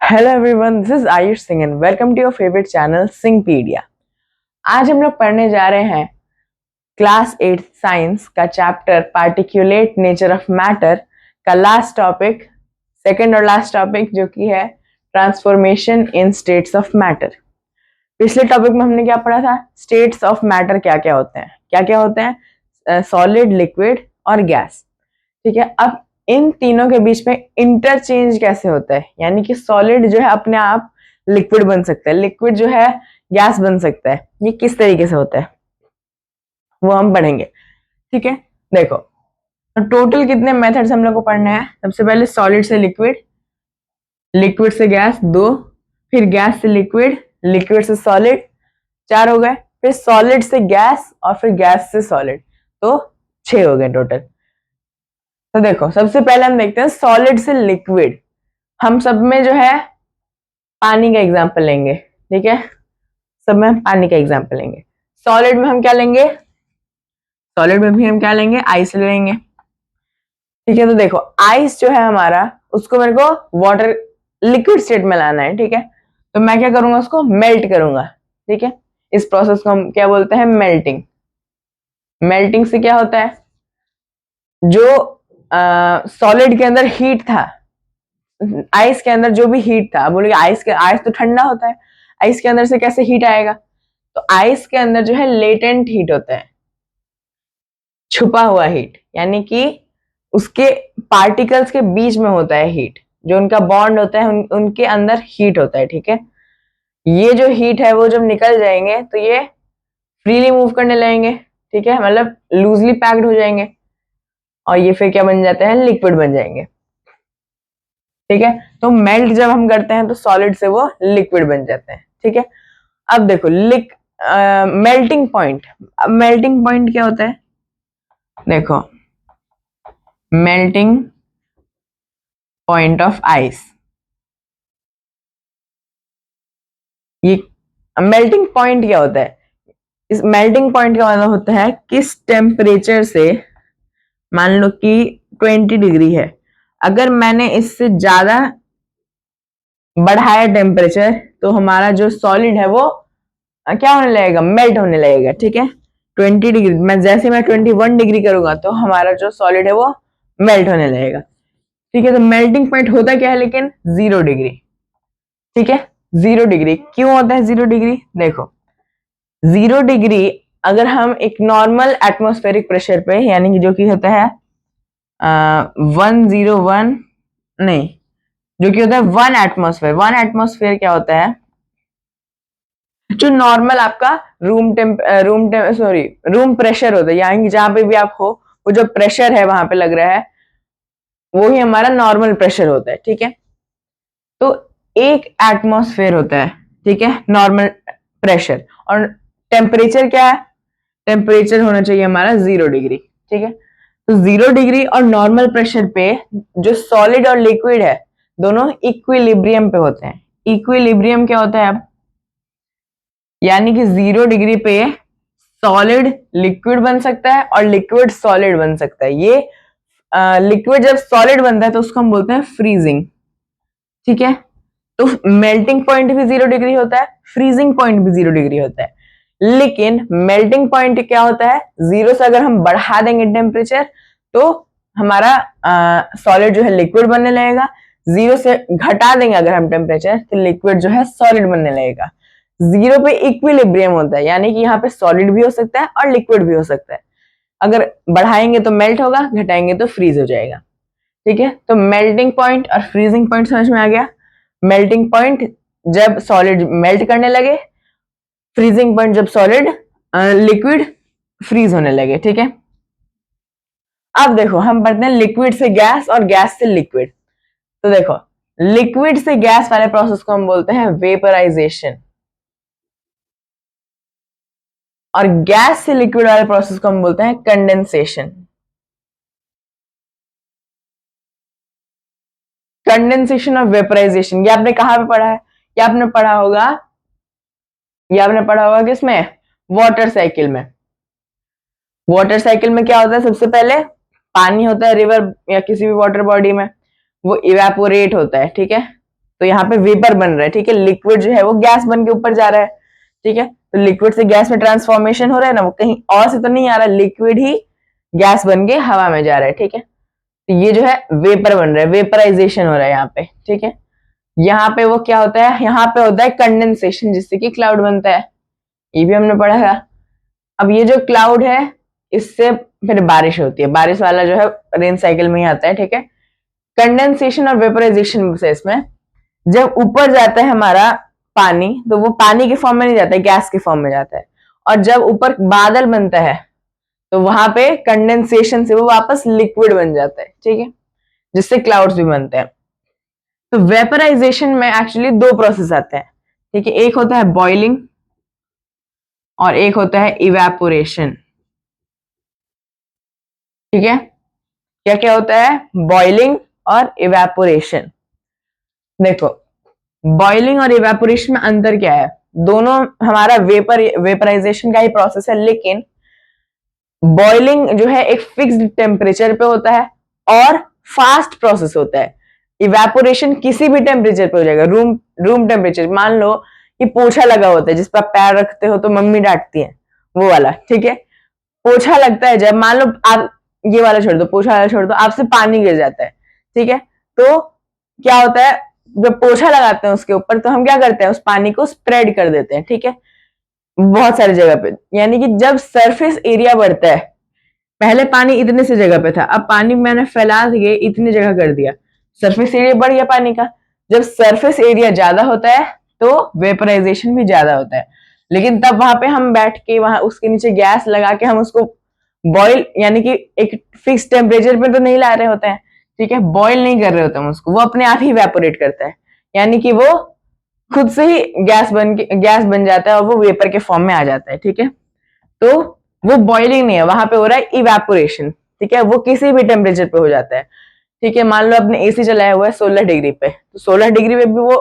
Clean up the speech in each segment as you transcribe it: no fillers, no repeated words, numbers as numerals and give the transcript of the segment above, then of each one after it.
Hello everyone, this is Ayush Singh and welcome to your favourite channel Singhpedia. आज हम लोग पढ़ने जा रहे हैं क्लास 8 साइंस का chapter particulate nature of matter का लास्ट टॉपिक, सेकंड और लास्ट टॉपिक, जो कि है transformation in states of matter. पिछले टॉपिक में हमने क्या पढ़ा था? स्टेट्स ऑफ मैटर क्या क्या होते हैं, सॉलिड, लिक्विड और गैस। ठीक है, अब इन तीनों के बीच में इंटरचेंज कैसे होता है, यानी कि सॉलिड जो है अपने आप लिक्विड बन सकता है, लिक्विड जो है गैस बन सकता है। ये किस तरीके से होता है वो हम पढ़ेंगे। ठीक है, देखो टोटल कितने मेथड्स हम लोग को पढ़ने हैं। सबसे पहले सॉलिड से लिक्विड, लिक्विड से गैस 2, फिर गैस से लिक्विड, लिक्विड से सॉलिड 4 हो गए, फिर सॉलिड से गैस और फिर गैस से सॉलिड, तो 6 हो गए टोटल। तो देखो सबसे पहले हम देखते हैं सॉलिड से लिक्विड। हम सब में जो है पानी का एग्जांपल लेंगे। ठीक है, सब में पानी का एग्जांपल लेंगे। सॉलिड में हम क्या लेंगे? सॉलिड में भी हम क्या लेंगे? आइस लेंगे। ठीक है, तो देखो आइस जो है हमारा, उसको मेरे को वाटर लिक्विड स्टेट में लाना है। ठीक है, तो मैं क्या करूंगा? उसको मेल्ट करूंगा। ठीक है, इस प्रोसेस को हम क्या बोलते हैं? मेल्टिंग। मेल्टिंग से क्या होता है, जो सॉलिड के अंदर हीट था, आइस के अंदर जो भी हीट था, बोलिए आइस तो ठंडा होता है, आइस के अंदर से कैसे हीट आएगा? तो आइस के अंदर जो है लेटेंट हीट होता है, छुपा हुआ हीट, यानी कि उसके पार्टिकल्स के बीच में होता है हीट, जो उनका बॉन्ड होता है उनके अंदर हीट होता है। ठीक है, ये जो हीट है वो जब निकल जाएंगे तो ये फ्रीली मूव करने लगेंगे। ठीक है, मतलब लूजली पैक्ड हो जाएंगे और ये फिर क्या बन जाते हैं? लिक्विड बन जाएंगे। ठीक है, तो मेल्ट जब हम करते हैं तो सॉलिड से वो लिक्विड बन जाते हैं। ठीक है, अब देखो मेल्टिंग पॉइंट। अब मेल्टिंग पॉइंट क्या होता है? देखो मेल्टिंग पॉइंट ऑफ आइस, ये मेल्टिंग पॉइंट क्या होता है? इस मेल्टिंग पॉइंट का मतलब होता है किस टेम्परेचर से, मान लो कि 20 डिग्री है, अगर मैंने इससे ज्यादा बढ़ाया टेम्परेचर तो हमारा जो सॉलिड है वो क्या होने लगेगा? मेल्ट होने लगेगा। ठीक है, 20 डिग्री मैं 21 डिग्री करूंगा तो हमारा जो सॉलिड है वो मेल्ट होने लगेगा। ठीक है, तो मेल्टिंग पॉइंट होता क्या है लेकिन? 0 डिग्री। ठीक है, 0 डिग्री क्यों होता है 0 डिग्री? देखो 0 डिग्री अगर हम एक नॉर्मल एटमॉस्फेरिक प्रेशर पे, यानी कि जो कि होता है 101, नहीं, जो कि होता है 1 एटमॉस्फेयर क्या होता है? जो नॉर्मल आपका रूम प्रेशर होता है, यानी जहां पे भी आप हो वो जो प्रेशर है वहां पे लग रहा है वो ही हमारा नॉर्मल प्रेशर होता है। ठीक है, तो 1 एटमॉस्फेयर होता है। ठीक है, नॉर्मल प्रेशर, और टेम्परेचर क्या है? टेम्परेचर होना चाहिए हमारा 0 डिग्री। ठीक है, तो 0 डिग्री और नॉर्मल प्रेशर पे जो सॉलिड और लिक्विड है दोनों इक्विलिब्रियम पे होते हैं। इक्विलिब्रियम क्या होता है? अब यानी कि 0 डिग्री पे सॉलिड लिक्विड बन सकता है और लिक्विड सॉलिड बन सकता है। ये लिक्विड जब सॉलिड बनता है तो उसको हम बोलते हैं फ्रीजिंग। ठीक है, तो मेल्टिंग पॉइंट भी 0 डिग्री होता है, फ्रीजिंग पॉइंट भी 0 डिग्री होता है, लेकिन मेल्टिंग पॉइंट क्या होता है? 0 से अगर हम बढ़ा देंगे टेम्परेचर तो हमारा सॉलिड जो है लिक्विड बनने लगेगा, 0 से घटा देंगे अगर हम टेम्परेचर तो लिक्विड जो है सॉलिड बनने लगेगा। 0 पे इक्विलिब्रियम होता है, यानी कि यहाँ पे सॉलिड भी हो सकता है और लिक्विड भी हो सकता है। अगर बढ़ाएंगे तो मेल्ट होगा, घटाएंगे तो फ्रीज हो जाएगा। ठीक है, तो मेल्टिंग पॉइंट और फ्रीजिंग पॉइंट समझ में आ गया। मेल्टिंग पॉइंट जब सॉलिड मेल्ट करने लगे, फ्रीजिंग पॉइंट जब सॉलिड लिक्विड फ्रीज होने लगे। ठीक है, अब देखो हम पढ़ते हैं लिक्विड से गैस और गैस से लिक्विड। तो देखो लिक्विड से गैस वाले प्रोसेस को हम बोलते हैं वेपराइजेशन, और गैस से लिक्विड वाले प्रोसेस को हम बोलते हैं कंडेंसेशन। कंडेंसेशन और वेपराइजेशन ये आपने कहां पे पढ़ा है? ये आपने पढ़ा होगा, ये आपने पढ़ा होगा किसमें? वाटर साइकिल में। वाटर साइकिल में क्या होता है? सबसे पहले पानी होता है रिवर या किसी भी वाटर बॉडी में, वो इवेपोरेट होता है। ठीक है, तो यहाँ पे वेपर बन रहा है, ठीक है। लिक्विड जो है वो गैस बन के ऊपर जा रहा है, ठीक है। तो लिक्विड से गैस में ट्रांसफॉर्मेशन हो रहा है ना, वो कहीं और से तो नहीं आ रहा, लिक्विड ही गैस बन के हवा में जा रहा है, ठीक है। तो ये जो है वेपर बन रहा है, वेपराइजेशन हो रहा है यहाँ पे, ठीक है। यहाँ पे वो क्या होता है, यहाँ पे होता है कंडेंसेशन, जिससे कि क्लाउड बनता है, ये भी हमने पढ़ा है। अब ये जो क्लाउड है इससे फिर बारिश होती है, बारिश वाला जो है रेन साइकिल में ही आता है, ठीक है। कंडेंसेशन और वेपराइजेशन प्रोसेस में जब ऊपर जाता है हमारा पानी, तो वो पानी के फॉर्म में नहीं जाता है, गैस के फॉर्म में जाता है। और जब ऊपर बादल बनता है तो वहां पे कंडेंसेशन से वो वापस लिक्विड बन जाता है, ठीक है, जिससे क्लाउड्स भी बनते हैं। तो वेपराइजेशन में एक्चुअली दो प्रोसेस आते हैं, ठीक है। एक होता है बॉइलिंग और एक होता है इवेपोरेशन, ठीक है। क्या क्या होता है, बॉइलिंग और इवेपोरेशन। देखो, बॉइलिंग और इवेपोरेशन में अंतर क्या है, दोनों हमारा वेपराइजेशन का ही प्रोसेस है, लेकिन बॉइलिंग जो है एक फिक्स्ड टेम्परेचर पे होता है और फास्ट प्रोसेस होता है। इवेपोरेशन किसी भी टेम्परेचर पे हो जाएगा, रूम टेम्परेचर। मान लो कि पोछा लगा होता है जिस पर पैर रखते हो तो मम्मी डांटती है, वो वाला, ठीक है। पोछा लगता है जब, मान लो आप ये वाला छोड़ दो, पोछा वाला छोड़ दो, आपसे पानी गिर जाता है, ठीक है। तो क्या होता है, जब पोछा लगाते हैं उसके ऊपर तो हम क्या करते हैं, उस पानी को स्प्रेड कर देते हैं, ठीक है, बहुत सारी जगह पे। यानी कि जब सरफेस एरिया बढ़ता है, पहले पानी इतने से जगह पे था, अब पानी मैंने फैला के इतनी जगह कर दिया, सरफेस एरिया बढ़ गया पानी का। जब सरफेस एरिया ज्यादा होता है तो वेपराइजेशन भी ज्यादा होता है, लेकिन तब वहां पे हम बैठ के वहां उसके नीचे गैस लगा के हम उसको बॉईल, यानी कि एक फिक्स टेम्परेचर पे तो नहीं ला रहे होते हैं, ठीक है, बॉईल नहीं कर रहे होते हम उसको, वो अपने आप ही वेपोरेट करता है, यानी कि वो खुद से ही गैस बन जाता है और वो वेपर के फॉर्म में आ जाता है, ठीक है। तो वो बॉइलिंग नहीं है, वहां पे हो रहा है इवेपोरेशन, ठीक है, वो किसी भी टेम्परेचर पे हो जाता है, ठीक है। मान लो आपने एसी चलाया हुआ है 16 डिग्री पे, तो 16 डिग्री पे भी वो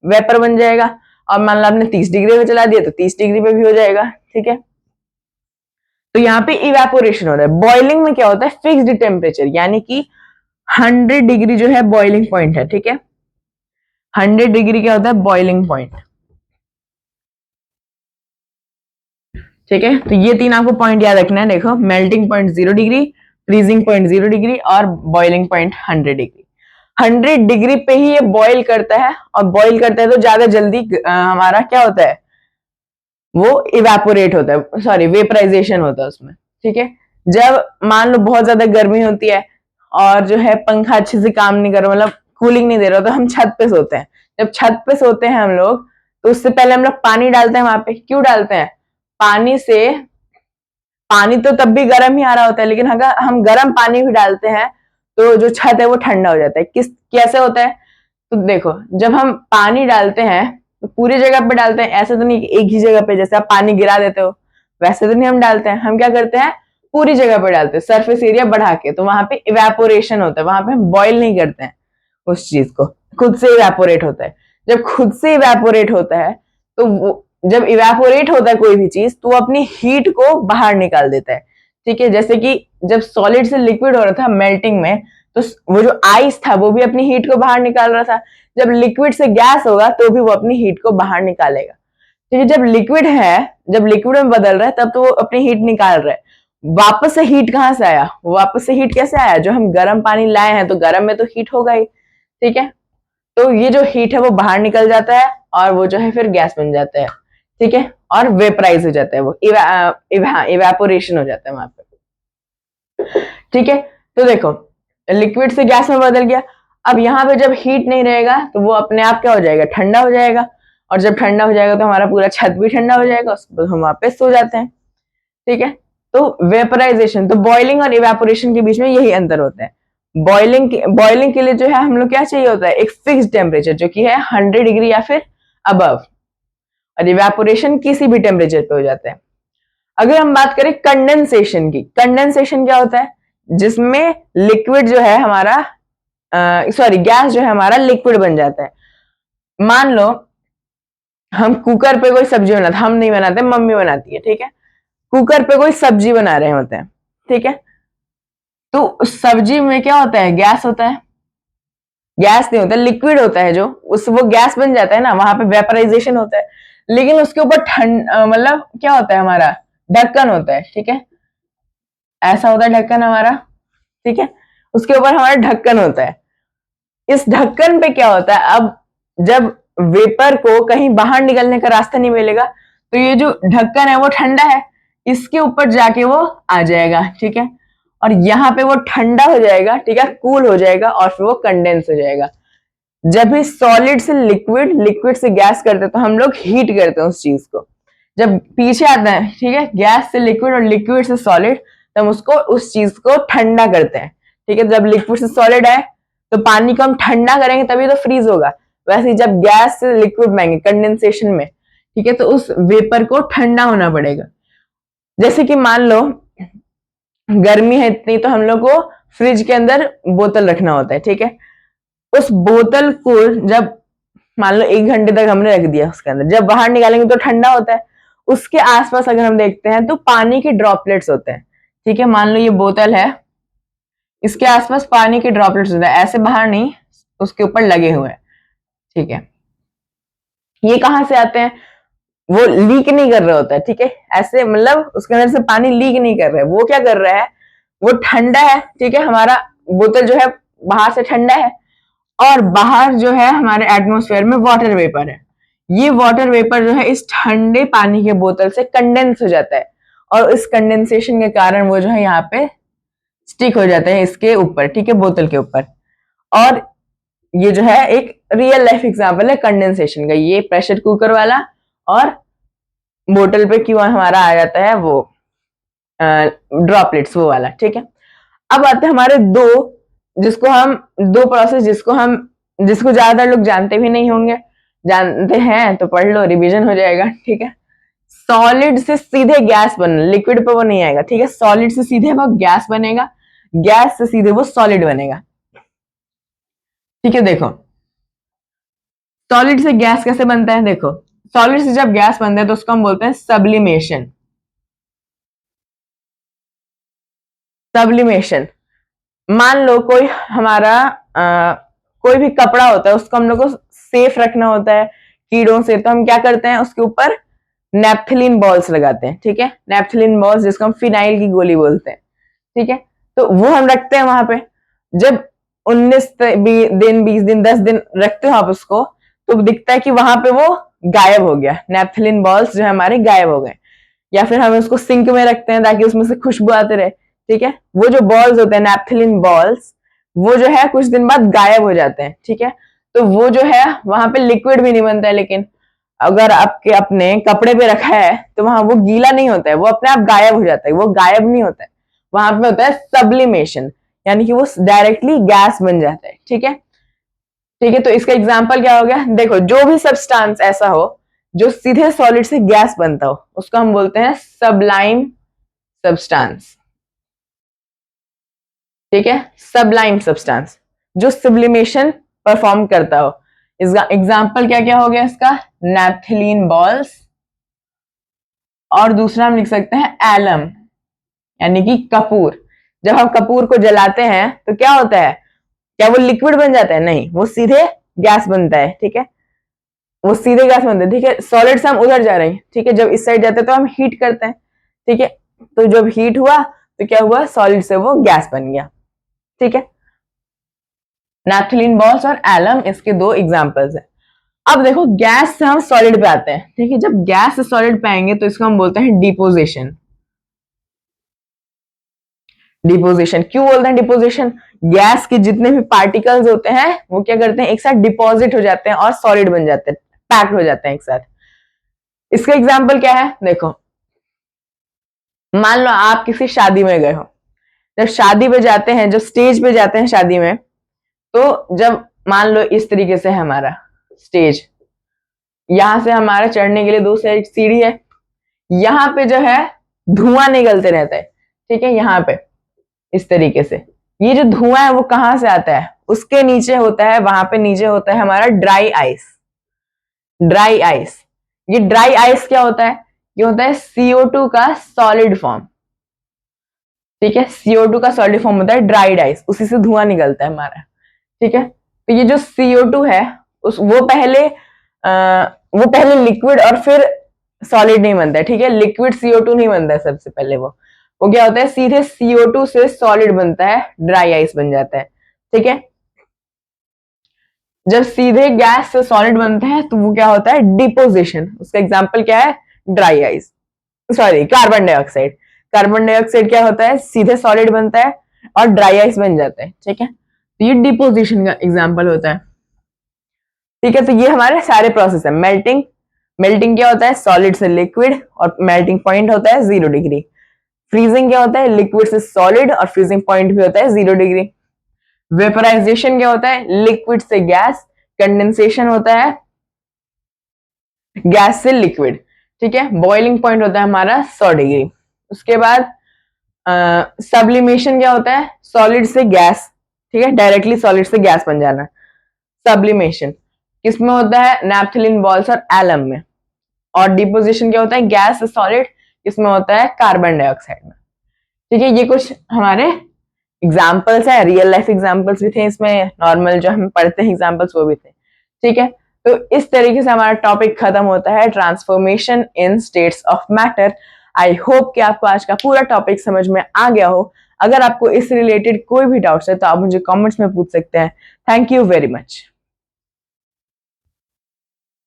वेपर बन जाएगा, और मान लो आपने 30 डिग्री पे चला दिया तो 30 डिग्री पे भी हो जाएगा, ठीक है। तो यहाँ पे इवेपोरेशन हो रहा है। बॉइलिंग में क्या होता है, फिक्स्ड टेम्परेचर, यानी कि 100 डिग्री जो है बॉइलिंग पॉइंट है, ठीक है। 100 डिग्री क्या होता है, बॉइलिंग पॉइंट, ठीक है। तो ये तीन आपको पॉइंट याद रखना है। देखो, melting point 0 degree, freezing point 0 degree और बॉइलिंग पॉइंट 100 डिग्री। 100 डिग्री पे ही ये बॉईल करता है, और बॉईल करता है तो ज्यादा जल्दी हमारा क्या होता है, वो इवेपोरेट होता है, सॉरी वेपराइजेशन होता है उसमें, ठीक है। जब मान लो बहुत ज्यादा गर्मी होती है और जो है पंखा अच्छे से काम नहीं कर रहा, मतलब कूलिंग नहीं दे रहा, तो हम छत पे सोते हैं। जब छत पे सोते हैं हम लोग, तो उससे पहले हम लोग पानी डालते हैं वहां पे। क्यों डालते हैं, पानी से, पानी तो तब भी गर्म ही आ रहा होता है, लेकिन अगर हम गर्म पानी भी डालते हैं तो जो छत है वो ठंडा हो जाता है। कैसे होता है, तो देखो, जब हम पानी डालते हैं तो पूरी जगह पे डालते हैं, ऐसे तो नहीं कि एक ही जगह पे जैसे आप पानी गिरा देते हो वैसे तो नहीं हम डालते हैं। हम क्या करते हैं, पूरी जगह पे डालते हैं, सरफेस एरिया बढ़ा के, तो वहां पे इवेपोरेशन होता है, वहां पे हम बॉईल नहीं करते हैं उस चीज को, खुद से इवेपोरेट होता है। जब खुद से इवेपोरेट होता है तो वो, जब इवेपोरेट होता है कोई भी चीज तो वो अपनी हीट को बाहर निकाल देता है, ठीक है। जैसे कि जब सॉलिड से लिक्विड हो रहा था मेल्टिंग में, तो वो जो आइस था वो भी अपनी हीट को बाहर निकाल रहा था। जब लिक्विड से गैस होगा तो भी वो अपनी हीट को बाहर निकालेगा, ठीक है। जब लिक्विड है, जब लिक्विड में बदल रहा है तब तो वो अपनी हीट निकाल रहा है। वापस से हीट कहाँ से आया, वापस से हीट कैसे आया, जो हम गर्म पानी लाए हैं तो गर्म में तो हीट होगा ही, ठीक है। तो ये जो हीट है वो बाहर निकल जाता है और वो जो है फिर गैस बन जाता है, ठीक है, और वेपराइज हो जाता है, वो इवेपोरेशन हो जाता है वहां पे, ठीक है। तो देखो, लिक्विड से गैस में बदल गया। अब यहाँ पे जब हीट नहीं रहेगा तो वो अपने आप क्या हो जाएगा, ठंडा हो जाएगा, और जब ठंडा हो जाएगा तो हमारा पूरा छत भी ठंडा हो जाएगा, उसके बाद हम वापस सो जाते हैं, ठीक है। तो वेपराइजेशन, तो बॉइलिंग और इवेपोरेशन के बीच में यही अंतर होता है। बॉइलिंग के लिए जो है हम लोग क्या चाहिए होता है, एक फिक्स टेम्परेचर जो कि है 100 डिग्री या फिर अबव, और इवेपोरेशन किसी भी टेम्परेचर पे हो जाता है। अगर हम बात करें कंडेंसेशन की, कंडेंसेशन क्या होता है, जिसमें लिक्विड जो है हमारा, सॉरी गैस जो है हमारा लिक्विड बन जाता है। मान लो हम कुकर पे कोई सब्जी बनाते, हम नहीं बनाते, मम्मी बनाती है, ठीक है। कुकर पे कोई सब्जी बना रहे होते हैं, ठीक है। तो सब्जी में क्या होता है, गैस होता है, गैस नहीं होता, लिक्विड होता है, जो उस वो गैस बन जाता है ना, वहां पे वेपराइजेशन होता है, लेकिन उसके ऊपर ठंड मतलब क्या होता है, हमारा ढक्कन होता है, ठीक है, ऐसा होता है ढक्कन हमारा, ठीक है, उसके ऊपर हमारा ढक्कन होता है। इस ढक्कन पे क्या होता है, अब जब वेपर को कहीं बाहर निकलने का रास्ता नहीं मिलेगा, तो ये जो ढक्कन है वो ठंडा है, इसके ऊपर जाके वो आ जाएगा, ठीक है, और यहाँ पे वो ठंडा हो जाएगा, ठीक है, कूल हो जाएगा, और फिर वो कंडेंस हो जाएगा। जब भी सॉलिड से लिक्विड, लिक्विड से गैस करते हैं, तो हम लोग हीट करते हैं उस चीज को। जब पीछे आता है, ठीक है, गैस से लिक्विड और लिक्विड से सॉलिड, तो हम उसको उस चीज को ठंडा करते हैं, ठीक है। जब लिक्विड से सॉलिड आए तो पानी को हम ठंडा करेंगे तभी तो फ्रीज होगा। वैसे जब गैस से लिक्विड में आएंगे कंडेंसेशन में, ठीक है, तो उस वेपर को ठंडा होना पड़ेगा। जैसे कि मान लो गर्मी है इतनी, तो हम लोग को फ्रिज के अंदर बोतल रखना होता है, ठीक है। उस बोतल को जब मान लो 1 घंटे तक हमने रख दिया उसके अंदर, जब बाहर निकालेंगे तो ठंडा होता है। उसके आसपास अगर हम देखते हैं तो पानी के ड्रॉपलेट्स होते हैं, ठीक है। मान लो ये बोतल है, इसके आसपास पानी के ड्रॉपलेट्स होते हैं, ऐसे बाहर नहीं, उसके ऊपर लगे हुए हैं, ठीक है। ये कहां से आते हैं, वो लीक नहीं कर रहा होता है, ठीक है, ऐसे मतलब उसके अंदर से पानी लीक नहीं कर रहा है, वो क्या कर रहा है, वो ठंडा है, ठीक है, हमारा बोतल जो है बाहर से ठंडा है, और बाहर जो है हमारे एटमॉस्फेयर में वाटर वेपर है। ये वाटर वेपर जो है इस ठंडे पानी के बोतल से कंडेंस हो जाता है, और इस कंडेंसेशन के कारण वो जो है यहाँ पे स्टिक हो जाते हैं इसके ऊपर, ठीक है, बोतल के ऊपर। और ये जो है एक रियल लाइफ एग्जांपल है कंडेंसेशन का, ये प्रेशर कुकर वाला, और बोतल पे क्यों हमारा आ जाता है वो ड्रॉपलेट्स वो वाला, ठीक है। अब आते हैं हमारे दो प्रोसेस जिसको ज्यादातर लोग जानते भी नहीं होंगे, जानते हैं तो पढ़ लो, रिवीजन हो जाएगा, ठीक है। सॉलिड से सीधे गैस बन, लिक्विड पे वो नहीं आएगा, ठीक है, सॉलिड से सीधे वो गैस बनेगा, गैस से सीधे वो सॉलिड बनेगा, ठीक है। देखो सॉलिड से गैस कैसे बनता है, देखो सॉलिड से जब गैस बनता है तो उसको हम बोलते हैं सब्लिमेशन। सब्लिमेशन, मान लो कोई हमारा कोई भी कपड़ा होता है, उसको हम लोग को सेफ रखना होता है कीड़ों से, तो हम क्या करते हैं, उसके ऊपर नेपथिलीन बॉल्स लगाते हैं, ठीक है, नेपथिलीन बॉल्स जिसको हम फिनाइल की गोली बोलते हैं, ठीक है। तो वो हम रखते हैं वहां पे, जब 19 दिन 20 दिन 10 दिन रखते हो आप उसको, तो दिखता है कि वहां पे वो गायब हो गया, नेपथिलीन बॉल्स जो है हमारे गायब हो गए। या फिर हम उसको सिंक में रखते हैं ताकि उसमें से खुशबू आते रहे, ठीक है। वो जो बॉल्स होते हैं नेपथिलीन बॉल्स, वो जो है कुछ दिन बाद गायब हो जाते हैं, ठीक है। तो वो जो है वहां पे लिक्विड भी नहीं बनता है, लेकिन अगर आपके अपने कपड़े पे रखा है तो वहां वो गीला नहीं होता है, वो अपने आप गायब हो जाता है, वो गायब नहीं होता है, वहां पे होता है सब्लिमेशन, यानी कि वो डायरेक्टली गैस बन जाता है, ठीक है। ठीक है, तो इसका एग्जाम्पल क्या हो गया, देखो जो भी सब्सटेंस ऐसा हो जो सीधे सॉलिड से गैस बनता हो, उसको हम बोलते हैं सब्लाइम सब्सटेंस, ठीक है, सब्लाइम सब्सटेंस जो सब्लिमेशन परफॉर्म करता हो। इसका एग्जाम्पल क्या क्या हो गया इसका, नेपथिलीन बॉल्स, और दूसरा हम लिख सकते हैं एलम, यानी कि कपूर। जब हम कपूर को जलाते हैं तो क्या होता है, क्या वो लिक्विड बन जाता है, नहीं, वो सीधे गैस बनता है, ठीक है, वो सीधे गैस बनता है, ठीक है। सॉलिड से हम उधर जा रहे हैं, ठीक है, जब इस साइड जाते हैं तो हम हीट करते हैं, ठीक है, तो जब हीट हुआ तो क्या हुआ, सॉलिड से वो गैस बन गया, ठीक है। नैप्थलीन बॉल्स और एलम इसके दो एग्जांपल्स हैं। अब देखो गैस से हम सॉलिड पे आते हैं, ठीक है, जब गैस से सॉलिड पे आएंगे तो इसको हम बोलते हैं डिपोजिशन। डिपोजिशन क्यों बोलते हैं डिपोजिशन, गैस के जितने भी पार्टिकल्स होते हैं वो क्या करते हैं, एक साथ डिपॉजिट हो जाते हैं और सॉलिड बन जाते हैं, पैक्ड हो जाते हैं एक साथ। इसका एग्जाम्पल क्या है, देखो मान लो आप किसी शादी में गए हो, जब शादी पे जाते हैं, जब स्टेज पे जाते हैं शादी में, तो जब मान लो इस तरीके से है हमारा स्टेज, यहां से हमारा चढ़ने के लिए दो साइड सीढ़ी है, यहाँ पे जो है धुआं निकलते रहता है, ठीक है, यहाँ पे इस तरीके से। ये जो धुआं है वो कहां से आता है, उसके नीचे होता है, वहां पे नीचे होता है हमारा ड्राई आइस। ड्राई आइस, ये ड्राई आइस क्या होता है, ये होता है CO2 का सॉलिड फॉर्म, ठीक है, CO2 का सॉलिड फॉर्म होता है ड्राइड आइस, उसी से धुआं निकलता है हमारा, ठीक है। तो ये जो CO2 है वो पहले लिक्विड और फिर सॉलिड नहीं बनता है, ठीक है। लिक्विड CO2 नहीं बनता है सबसे पहले, वो क्या होता है, सीधे CO2 से सॉलिड बनता है, ड्राई आइस बन जाता है, ठीक है। जब सीधे गैस से सॉलिड बनता है तो वो क्या होता है, डिपोजिशन। उसका एग्जांपल क्या है, dry ice, sorry carbon dioxide. Carbon dioxide क्या होता है, सीधे सॉलिड बनता है और ड्राई आइस बन जाता है, ठीक है। तो ये डिपोजिशन का एग्जांपल होता है, ठीक है। तो ये हमारे सारे प्रोसेस है। मेल्टिंग, मेल्टिंग क्या होता है, सॉलिड से लिक्विड और मेल्टिंग पॉइंट होता है 0 डिग्री। फ्रीजिंग क्या होता है, लिक्विड से सॉलिड और फ्रीजिंग पॉइंट भी होता है 0 डिग्री। वेपराइजेशन क्या होता है, लिक्विड से गैस। कंडेंसेशन होता है गैस से लिक्विड, ठीक है। बॉइलिंग पॉइंट होता है हमारा 100 डिग्री। उसके बाद सब्लिमेशन क्या होता है, सॉलिड से गैस, ठीक है, डायरेक्टली सॉलिड से गैस बन जाना। सब्लिमेशन किसमें होता है, नैप्थलीन बॉल्स और एलम में। और डिपोजिशन क्या होता है, गैस से सॉलिड, किसमें होता है, कार्बन डाइऑक्साइड में, ठीक है। ये कुछ हमारे एग्जाम्पल्स है, रियल लाइफ एग्जाम्पल्स भी थे इसमें, नॉर्मल जो हम पढ़ते हैं एग्जाम्पल्स वो भी थे, ठीक है। तो इस तरीके से हमारा टॉपिक खत्म होता है, transformation in states of matter. I hope कि आपको आज का पूरा टॉपिक समझ में आ गया हो। अगर आपको इस रिलेटेड कोई भी डाउट्स है तो आप मुझे कमेंट्स में पूछ सकते हैं। Thank you very much.